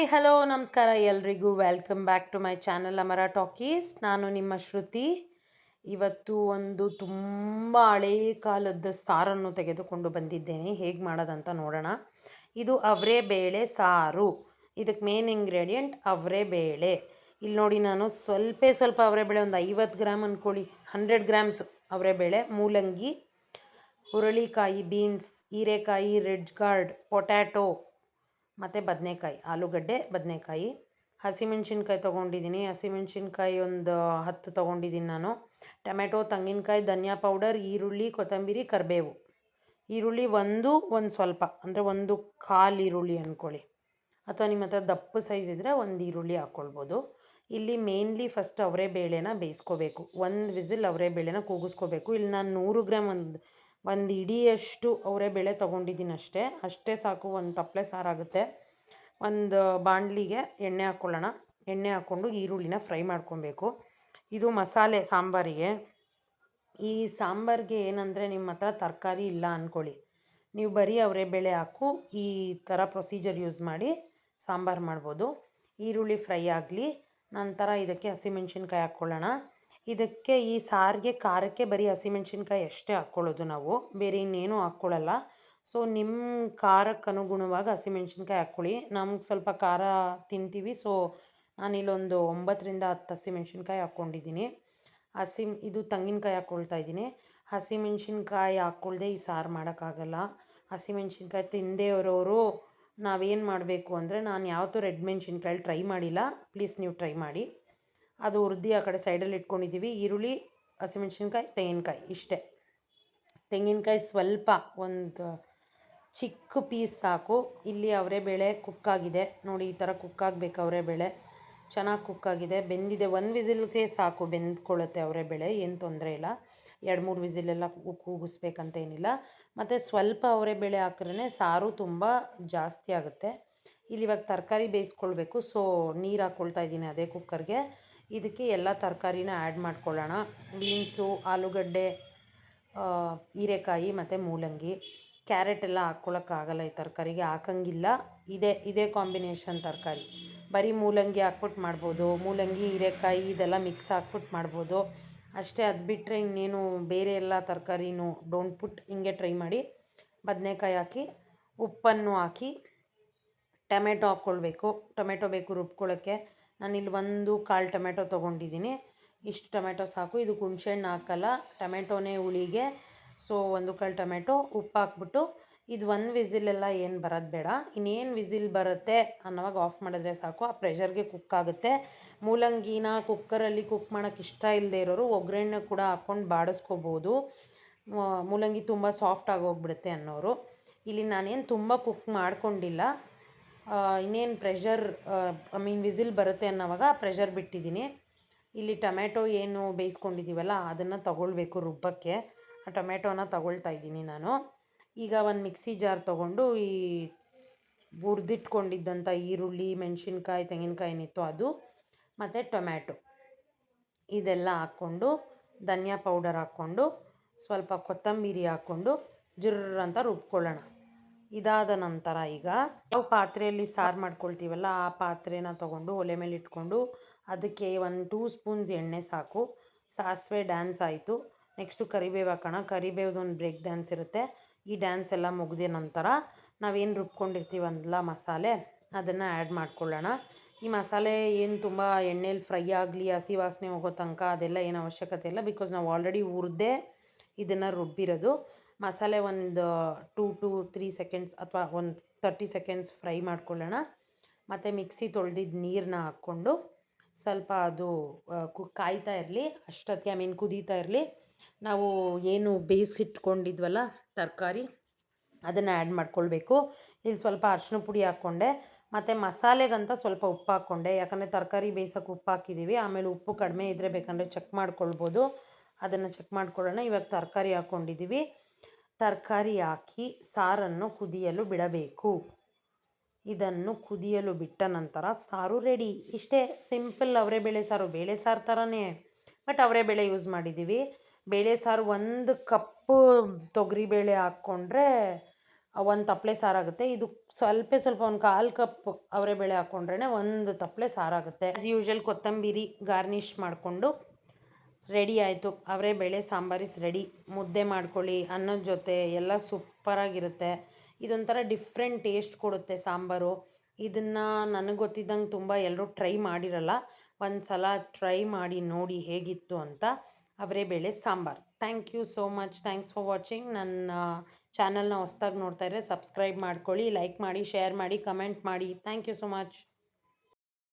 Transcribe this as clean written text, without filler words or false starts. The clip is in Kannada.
ಹಾಯ್ ಹಲೋ ನಮಸ್ಕಾರ ಎಲ್ರಿಗೂ welcome back to my channel Amara Talkies. ನಾನು ನಿಮ್ಮ ಶ್ರುತಿ. ಇವತ್ತು ಒಂದು ತುಂಬ ಹಳೇ ಕಾಲದ ಸಾರನ್ನು ತೆಗೆದುಕೊಂಡು ಬಂದಿದ್ದೇನೆ. ಹೇಗೆ ಮಾಡೋದಂತ ನೋಡೋಣ. ಇದು ಅವರೇ ಬೇಳೆ ಸಾರು. ಇದಕ್ಕೆ ಮೇನ್ ಇಂಗ್ರೀಡಿಯೆಂಟ್ ಅವರೇ ಬೇಳೆ. ಇಲ್ಲಿ ನೋಡಿ, ನಾನು ಸ್ವಲ್ಪ ಅವರೇ ಬೇಳೆ, ಒಂದು 50 ಗ್ರಾಮ್ ಅಂದ್ಕೊಳ್ಳಿ, 100 ಗ್ರಾಮ್ಸ್ ಅವರೇ ಬೇಳೆ, ಮೂಲಂಗಿ, ಹುರುಳಿಕಾಯಿ, ಬೀನ್ಸ್, ಹೀರೆಕಾಯಿ, ರೆಡ್ ಗಾರ್ಡ್, ಪೊಟ್ಯಾಟೊ ಮತ್ತು ಬದನೆಕಾಯಿ, ಆಲೂಗಡ್ಡೆ, ಬದನೆಕಾಯಿ, ಹಸಿಮೆಣ್ಸಿನ್ಕಾಯಿ ತೊಗೊಂಡಿದ್ದೀನಿ. ಹಸಿಮೆಣ್ಸಿನ್ಕಾಯಿ ಒಂದು 10 ತೊಗೊಂಡಿದ್ದೀನಿ ನಾನು. ಟೊಮೆಟೊ, ತೆಂಗಿನಕಾಯಿ, ಧನಿಯಾ ಪೌಡರ್, ಈರುಳ್ಳಿ, ಕೊತ್ತಂಬರಿ, ಕರಿಬೇವು. ಈರುಳ್ಳಿ ಒಂದು ಸ್ವಲ್ಪ, ಅಂದರೆ ಒಂದು ಕಾಲು ಈರುಳ್ಳಿ ಅಂದ್ಕೊಳ್ಳಿ, ಅಥವಾ ನಿಮ್ಮ ಹತ್ರ ದಪ್ಪ ಸೈಜ್ ಇದ್ದರೆ ಒಂದು ಈರುಳ್ಳಿ ಹಾಕ್ಕೊಳ್ಬೋದು. ಇಲ್ಲಿ ಮೇನ್ಲಿ ಫಸ್ಟ್ ಅವರೇ ಬೇಳೆನ ಬೇಯಿಸ್ಕೋಬೇಕು. ಒಂದು ವಿಸಿಲ್ ಅವರೇ ಬೇಳೆನ ಕೂಗಿಸ್ಕೋಬೇಕು. ಇಲ್ಲಿ ನಾನು 100 ಗ್ರಾಮ್ ಒಂದು ಇಡಿಯಷ್ಟು ಅವರೇ ಬೇಳೆ ತೊಗೊಂಡಿದ್ದೀನಿ. ಅಷ್ಟೇ ಸಾಕು, ಒಂದು ತಪ್ಪಲೆ ಸಾರಾಗುತ್ತೆ. ಒಂದು ಬಾಣಲಿಗೆ ಎಣ್ಣೆ ಹಾಕ್ಕೊಳ್ಳೋಣ. ಎಣ್ಣೆ ಹಾಕ್ಕೊಂಡು ಈರುಳ್ಳಿನ ಫ್ರೈ ಮಾಡ್ಕೊಬೇಕು. ಇದು ಮಸಾಲೆ ಸಾಂಬಾರಿಗೆ. ಈ ಸಾಂಬಾರಿಗೆ ಏನಂದರೆ, ನಿಮ್ಮ ಹತ್ರ ತರಕಾರಿ ಇಲ್ಲ ಅಂದ್ಕೊಳ್ಳಿ, ನೀವು ಬರೀ ಅವರೇ ಬೇಳೆ ಹಾಕು ಈ ಥರ ಪ್ರೊಸೀಜರ್ ಯೂಸ್ ಮಾಡಿ ಸಾಂಬಾರು ಮಾಡ್ಬೋದು. ಈರುಳ್ಳಿ ಫ್ರೈ ಆಗಲಿ, ನಂತರ ಇದಕ್ಕೆ ಹಸಿಮೆಣ್ಸಿನ್ಕಾಯಿ ಹಾಕ್ಕೊಳ್ಳೋಣ. ಇದಕ್ಕೆ ಈ ಸಾರಿಗೆ ಖಾರಕ್ಕೆ ಬರೀ ಹಸಿಮೆಣ್ಸಿನ್ಕಾಯಿ ಅಷ್ಟೇ ಹಾಕ್ಕೊಳ್ಳೋದು ನಾವು, ಬೇರೆ ಇನ್ನೇನು ಹಾಕ್ಕೊಳ್ಳಲ್ಲ. ಸೊ ನಿಮ್ಮ ಖಾರಕ್ಕೆ ಅನುಗುಣವಾಗಿ ಹಸಿಮೆಣ್ಸಿನ್ಕಾಯಿ ಹಾಕ್ಕೊಳ್ಳಿ. ನಮ್ಗೆ ಸ್ವಲ್ಪ ಖಾರ ತಿಂತೀವಿ, ಸೊ ನಾನಿಲ್ಲೊಂದು 9ರಿಂದ 10 ಹಸಿಮೆಣ್ಸಿನ್ಕಾಯಿ ಹಾಕ್ಕೊಂಡಿದ್ದೀನಿ. ಇದು ತೆಂಗಿನಕಾಯಿ ಹಾಕ್ಕೊಳ್ತಾ ಇದ್ದೀನಿ. ಹಸಿಮೆಣ್ಸಿನ್ಕಾಯಿ ಹಾಕ್ಕೊಳ್ದೆ ಈ ಸಾರು ಮಾಡೋಕ್ಕಾಗಲ್ಲ. ಹಸಿಮೆಣ್ಸಿನ್ಕಾಯಿ ತಿಂದೇ ಇರೋರು ನಾವೇನು ಮಾಡಬೇಕು ಅಂದರೆ, ನಾನು ಯಾವತ್ತೂ ರೆಡ್ ಮೆಣ್ಸಿನ್ಕಾಯಿ ಟ್ರೈ ಮಾಡಿಲ್ಲ, ಪ್ಲೀಸ್ ನೀವು ಟ್ರೈ ಮಾಡಿ. ಅದು ಹುರಿದು ಆ ಕಡೆ ಸೈಡಲ್ಲಿ ಇಟ್ಕೊಂಡಿದ್ದೀವಿ. ಈರುಳ್ಳಿ, ಹಸಿಮೆಣ್ಸಿನ್ಕಾಯಿ, ತೆಂಗಿನಕಾಯಿ ಇಷ್ಟೇ. ತೆಂಗಿನಕಾಯಿ ಸ್ವಲ್ಪ ಒಂದು ಚಿಕ್ಕ ಪೀಸ್ ಸಾಕು. ಇಲ್ಲಿ ಅವರೇ ಬೇಳೆ ಕುಕ್ಕಾಗಿದೆ ನೋಡಿ, ಈ ಥರ ಕುಕ್ಕಾಗಬೇಕು. ಅವರೇ ಬೇಳೆ ಚೆನ್ನಾಗಿ ಕುಕ್ಕಾಗಿದೆ, ಬೆಂದಿದೆ. 1 ವಿಸಿಲ್ಗೆ ಸಾಕು, ಬೆಂದ್ಕೊಳ್ಳುತ್ತೆ ಅವರೇ ಬೇಳೆ, ಏನು ತೊಂದರೆ ಇಲ್ಲ. 2-3 ವಿಸಿಲೆಲ್ಲ ಕೂಗಿಸ್ಬೇಕಂತ ಏನಿಲ್ಲ. ಮತ್ತು ಸ್ವಲ್ಪ ಅವರೇ ಬೇಳೆ ಹಾಕ್ರೇ ಸಾರು ತುಂಬ ಜಾಸ್ತಿ ಆಗುತ್ತೆ. ಇಲ್ಲಿ ಇವಾಗ ತರಕಾರಿ ಬೇಯಿಸ್ಕೊಳ್ಬೇಕು, ಸೊ ನೀರು ಹಾಕ್ಕೊಳ್ತಾ ಇದ್ದೀನಿ ಅದೇ ಕುಕ್ಕರ್ಗೆ. ಇದಕ್ಕೆ ಎಲ್ಲ ತರಕಾರಿನ ಆ್ಯಡ್ ಮಾಡ್ಕೊಳ್ಳೋಣ. ಬೀನ್ಸು, ಆಲೂಗಡ್ಡೆ, ಹೀರೆಕಾಯಿ ಮತ್ತು ಮೂಲಂಗಿ. ಕ್ಯಾರೆಟ್ ಎಲ್ಲ ಹಾಕ್ಕೊಳ್ಳೋಕ್ಕಾಗಲ್ಲ ಈ ತರಕಾರಿಗೆ, ಹಾಕಂಗಿಲ್ಲ. ಇದೇ ಕಾಂಬಿನೇಷನ್ ತರಕಾರಿ. ಬರೀ ಮೂಲಂಗಿ ಹಾಕ್ಬಿಟ್ಟು ಮಾಡ್ಬೋದು, ಮೂಲಂಗಿ, ಹೀರೆಕಾಯಿ ಇದೆಲ್ಲ ಮಿಕ್ಸ್ ಹಾಕ್ಬಿಟ್ಟು ಮಾಡ್ಬೋದು ಅಷ್ಟೇ. ಅದು ಬಿಟ್ಟರೆ ಇನ್ನೇನು ಬೇರೆ ಎಲ್ಲ ತರಕಾರಿನೂ ಡೋಂಟ್ ಪುಟ್. ಹಿಂಗೆ ಟ್ರೈ ಮಾಡಿ. ಬದನೆಕಾಯಿ ಹಾಕಿ, ಉಪ್ಪನ್ನು ಹಾಕಿ, ಟೊಮೆಟೊ ಹಾಕ್ಕೊಳ್ಬೇಕು. ಟೊಮೆಟೊ ಬೇಕು ರುಬ್ಕೊಳ್ಳೋಕ್ಕೆ. ನಾನಿಲ್ಲಿ 1 ಟೊಮೆಟೊ ತೊಗೊಂಡಿದ್ದೀನಿ. ಇಷ್ಟು ಟೊಮೆಟೊ ಸಾಕು. ಇದು ಹುಣಸೆಹಣ್ಣು ಹಾಕಲ್ಲ, ಟೊಮೆಟೊನೇ ಹುಳಿಗೆ. ಸೊ 1 ಟೊಮೆಟೊ, ಉಪ್ಪು ಹಾಕ್ಬಿಟ್ಟು, ಇದು 1 ವಿಸಿಲೆಲ್ಲ ಏನು ಬರೋದು ಬೇಡ. ಇನ್ನೇನು ವಿಸಿಲ್ ಬರುತ್ತೆ ಅನ್ನೋವಾಗ ಆಫ್ ಮಾಡಿದ್ರೆ ಸಾಕು, ಆ ಪ್ರೆಷರ್ಗೆ ಕುಕ್ ಆಗುತ್ತೆ. ಮೂಲಂಗಿನ ಕುಕ್ಕರಲ್ಲಿ ಕುಕ್ ಮಾಡೋಕ್ಕೆ ಇಷ್ಟ ಇಲ್ಲದೆ ಇರೋರು ಒಗ್ಗರಣೆ ಕೂಡ ಹಾಕ್ಕೊಂಡು ಬಾಡಿಸ್ಕೋಬೋದು. ಮೂಲಂಗಿ ತುಂಬ ಸಾಫ್ಟಾಗಿ ಹೋಗ್ಬಿಡುತ್ತೆ ಅನ್ನೋರು. ಇಲ್ಲಿ ನಾನೇನು ತುಂಬ ಕುಕ್ ಮಾಡ್ಕೊಂಡಿಲ್ಲ. ಇನ್ನೇನು ವಿಸಿಲ್ ಬರುತ್ತೆ ಅನ್ನೋವಾಗ ಪ್ರೆಷರ್ ಬಿಟ್ಟಿದ್ದೀನಿ. ಇಲ್ಲಿ ಟೊಮೆಟೊ ಏನು ಬೇಯಿಸ್ಕೊಂಡಿದ್ದೀವಲ್ಲ ಅದನ್ನು ತಗೊಳ್ಬೇಕು ರುಬ್ಬಕ್ಕೆ. ಆ ಟೊಮೆಟೊನ ತಗೊಳ್ತಾ ಇದ್ದೀನಿ ನಾನು. ಈಗ ಒಂದು ಮಿಕ್ಸಿ ಜಾರ್ ತೊಗೊಂಡು ಈ ಹುರಿದಿಟ್ಕೊಂಡಿದ್ದಂಥ ಈರುಳ್ಳಿ, ಮೆಣಸಿನ್ಕಾಯಿ, ತೆಂಗಿನಕಾಯಿ ಏನಿತ್ತು ಅದು, ಮತ್ತು ಟೊಮ್ಯಾಟೊ ಇದೆಲ್ಲ ಹಾಕ್ಕೊಂಡು, ಧನಿಯಾ ಪೌಡರ್ ಹಾಕ್ಕೊಂಡು, ಸ್ವಲ್ಪ ಕೊತ್ತಂಬರಿ ಹಾಕ್ಕೊಂಡು ಜುರ್ರ್ ಅಂತ ರುಬ್ಕೊಳ್ಳೋಣ. ಇದಾದ ನಂತರ ಈಗ ಯಾವ ಪಾತ್ರೆಯಲ್ಲಿ ಸಾರು ಮಾಡ್ಕೊಳ್ತೀವಲ್ಲ ಆ ಪಾತ್ರೆನ ತೊಗೊಂಡು ಒಲೆ ಮೇಲೆ ಇಟ್ಕೊಂಡು, ಅದಕ್ಕೆ 2 ಸ್ಪೂನ್ಸ್ ಎಣ್ಣೆ ಸಾಕು. ಸಾಸಿವೆ ಡ್ಯಾನ್ಸ್ ಆಯಿತು. ನೆಕ್ಸ್ಟು ಕರಿಬೇವು ಹಾಕೋಣ. ಕರಿಬೇವ್ದೊಂದು ಬ್ರೇಕ್ ಡ್ಯಾನ್ಸ್ ಇರುತ್ತೆ. ಈ ಡ್ಯಾನ್ಸ್ ಎಲ್ಲ ಮುಗಿದ ನಂತರ ನಾವೇನು ರುಬ್ಕೊಂಡಿರ್ತೀವಲ್ಲ ಮಸಾಲೆ, ಅದನ್ನು ಆ್ಯಡ್ ಮಾಡ್ಕೊಳ್ಳೋಣ. ಈ ಮಸಾಲೆ ಏನು ತುಂಬ ಎಣ್ಣೆಲಿ ಫ್ರೈ ಆಗಲಿ, ಹಸಿ ವಾಸನೆ ಹೋಗೋ ತನಕ ಅದೆಲ್ಲ ಏನು ಅವಶ್ಯಕತೆ ಇಲ್ಲ, ಬಿಕಾಸ್ ನಾವು ಆಲ್ರೆಡಿ ಹುರಿದೇ ಇದನ್ನು ರುಬ್ಬಿರೋದು. ಮಸಾಲೆ ಒಂದು 2 to 3 ಸೆಕೆಂಡ್ಸ್ ಅಥವಾ ಒಂದು 30 ಸೆಕೆಂಡ್ಸ್ ಫ್ರೈ ಮಾಡ್ಕೊಳ್ಳೋಣ. ಮತ್ತು ಮಿಕ್ಸಿ ತೊಳೆದಿದ್ದ ನೀರನ್ನ ಹಾಕ್ಕೊಂಡು ಸ್ವಲ್ಪ ಅದು ಕಾಯ್ತಾ ಇರಲಿ, ಅಷ್ಟೊತ್ತಿಗೆ ಕುದೀತಾ ಇರಲಿ. ನಾವು ಏನು ಬೇಯಿಸಿಟ್ಕೊಂಡಿದ್ವಲ್ಲ ತರಕಾರಿ, ಅದನ್ನು ಆ್ಯಡ್ ಮಾಡ್ಕೊಳ್ಬೇಕು. ಇಲ್ಲಿ ಸ್ವಲ್ಪ ಅರಿಶಿನ ಪುಡಿ ಹಾಕ್ಕೊಂಡೆ, ಮತ್ತು ಮಸಾಲೆಗಂತ ಸ್ವಲ್ಪ ಉಪ್ಪು ಹಾಕ್ಕೊಂಡೆ. ಯಾಕಂದರೆ ತರಕಾರಿ ಬೇಯಿಸೋಕೆ ಉಪ್ಪು ಹಾಕಿದ್ದೀವಿ, ಆಮೇಲೆ ಉಪ್ಪು ಕಡಿಮೆ ಇದ್ದರೆ ಬೇಕಂದರೆ ಚೆಕ್ ಮಾಡ್ಕೊಳ್ಬೋದು. ಅದನ್ನು ಚೆಕ್ ಮಾಡ್ಕೊಳ್ಳೋಣ. ಇವಾಗ ತರಕಾರಿ ಹಾಕ್ಕೊಂಡಿದ್ದೀವಿ. ತರಕಾರಿ ಹಾಕಿ ಸಾರನ್ನು ಕುದಿಯಲು ಬಿಡಬೇಕು. ಇದನ್ನು ಕುದಿಯಲು ಬಿಟ್ಟ ನಂತರ ಸಾರು ರೆಡಿ. ಇಷ್ಟೇ ಸಿಂಪಲ್ ಅವರೇ ಬೇಳೆ ಸಾರು. ಬೇಳೆ ಸಾರು ಥರನೇ, ಬಟ್ ಅವರೇ ಬೇಳೆ ಯೂಸ್ ಮಾಡಿದ್ದೀವಿ. ಬೇಳೆ ಸಾರು 1 ಕಪ್ಪು ತೊಗರಿಬೇಳೆ ಹಾಕ್ಕೊಂಡ್ರೆ ಒಂದು ತಪ್ಪಲೆ ಸಾರಾಗುತ್ತೆ. ಇದು ಸ್ವಲ್ಪ ಒಂದು 1/4 ಕಪ್ ಅವರೆಬೇಳೆ ಹಾಕ್ಕೊಂಡ್ರೆ ಒಂದು ತಪ್ಪಲೆ ಸಾರಾಗುತ್ತೆ. ಆ್ಯಸ್ ಯೂಶ್ವಲ್ ಕೊತ್ತಂಬರಿ ಗಾರ್ನಿಷ್ ಮಾಡಿಕೊಂಡು ರೆಡಿ ಆಯಿತು. ಅವರೆಬೇಳೆ ಸಾಂಬಾರ್ ಇಸ್ ರೆಡಿ. ಮುದ್ದೆ ಮಾಡ್ಕೊಳ್ಳಿ ಅನ್ನದ ಜೊತೆ ಎಲ್ಲ ಸೂಪರಾಗಿರುತ್ತೆ. ಇದೊಂಥರ ಡಿಫ್ರೆಂಟ್ ಟೇಸ್ಟ್ ಕೊಡುತ್ತೆ ಸಾಂಬಾರು. ಇದನ್ನು ನನಗೆ ಗೊತ್ತಿದ್ದಂಗೆ ತುಂಬ ಎಲ್ಲರೂ ಟ್ರೈ ಮಾಡಿರಲ್ಲ. ಒಂದು ಸಲ ಟ್ರೈ ಮಾಡಿ ನೋಡಿ ಹೇಗಿತ್ತು ಅಂತ. ಅವರೆಬೇಳೆ ಸಾಂಬಾರು. Thank you so much. Thanks for watching. ನನ್ನ ಚಾನಲ್ನ ಹೊಸ್ದಾಗಿ ನೋಡ್ತಾ ಇದ್ದರೆ ಸಬ್ಸ್ಕ್ರೈಬ್ ಮಾಡ್ಕೊಳ್ಳಿ, ಲೈಕ್ ಮಾಡಿ, ಶೇರ್ ಮಾಡಿ, ಕಮೆಂಟ್ ಮಾಡಿ. Thank you so much.